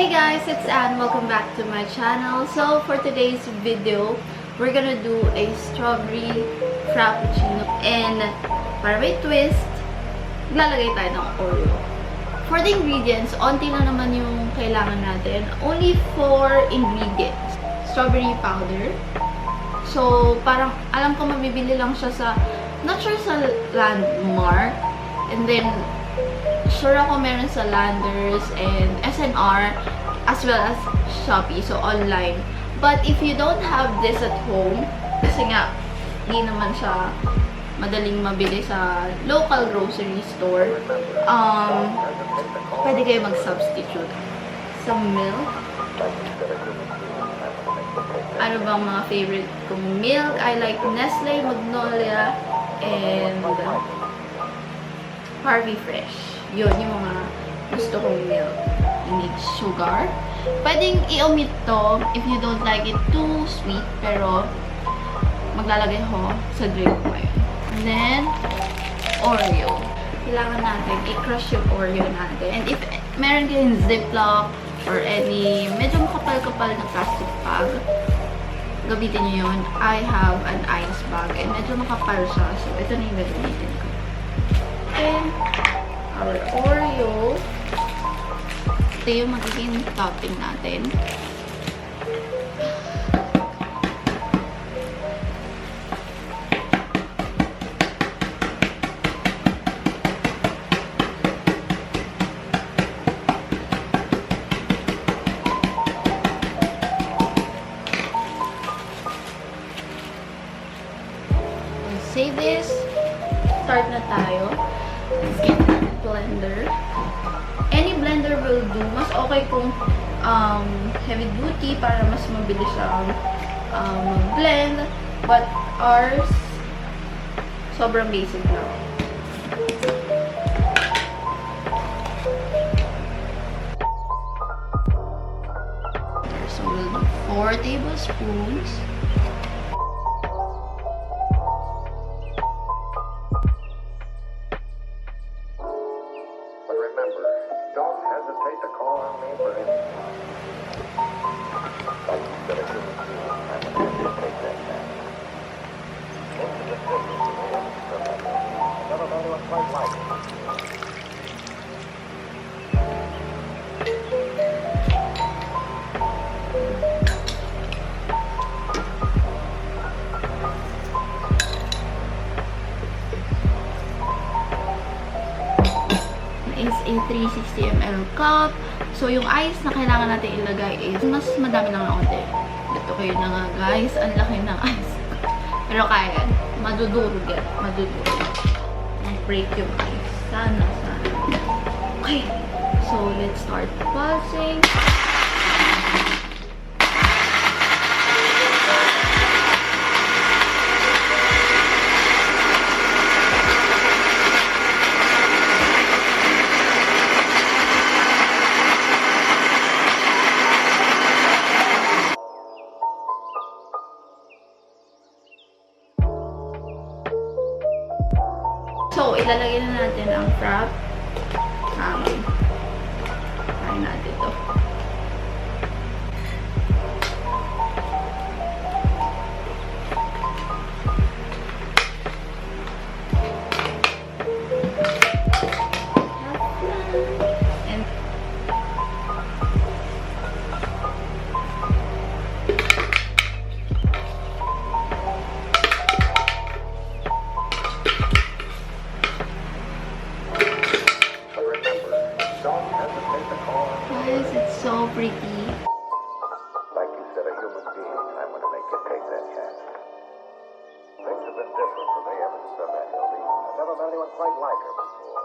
Hey guys, it's Anne. Welcome back to my channel. So for today's video, we're gonna do a strawberry frappuccino. And para may twist, lalagay tayo ng Oreo. For the ingredients, onti lang naman yung kailangan natin. Only 4 ingredients. Strawberry powder. So parang alam ko mabibili lang siya sa, not sure sa Landmark. And then sure ako meron sa Landers and SNR as well as Shopee, so online. But if you don't have this at home, kasi nga hindi naman siya madaling mabili sa local grocery store, pwede kayo mag-substitute. Some milk. Ano bang mga favorite kong milk? I like Nestle, Magnolia, and Harvey Fresh. Yun, yung mga gusto kong milk. You need sugar. Pwedeng i-omit to if you don't like it too sweet, pero maglalagay ko sa drink ko yun. And then, Oreo. Kailangan natin i-crush yung Oreo natin. And if meron kayong Ziploc or any medyo makapal-kapal na plastic bag, gamitin nyo yun. I have an ice bag and medyo makapal siya. So, ito na yung gagamitin ko. And our Oreo. Ito yung magiging topping natin. Save this. Start na tayo. Let's get that blender. Any blender will do. Mas okay kung heavy duty para mas mabilis siyang blend. But ours, sobrang basic lang. So we'll do 4 tablespoons. Is a 360 ml cup. So, yung ice na kailangan natin ilagay is mas madami lang ng konti. Ito kayo na nga guys. Ang laki ng ice. Pero kaya yan. Madudurog yan. Madudurog. Mag-break yung ice. Sana. Okay. So, let's start pulsing. So, ilalagay na natin ang Frappe. Kain natin ito. Guys, it's so pretty. Like you said, a human being, I'm going to make you take that chance. Things have been different for me ever since I met Hildy. I've never met anyone quite like her before.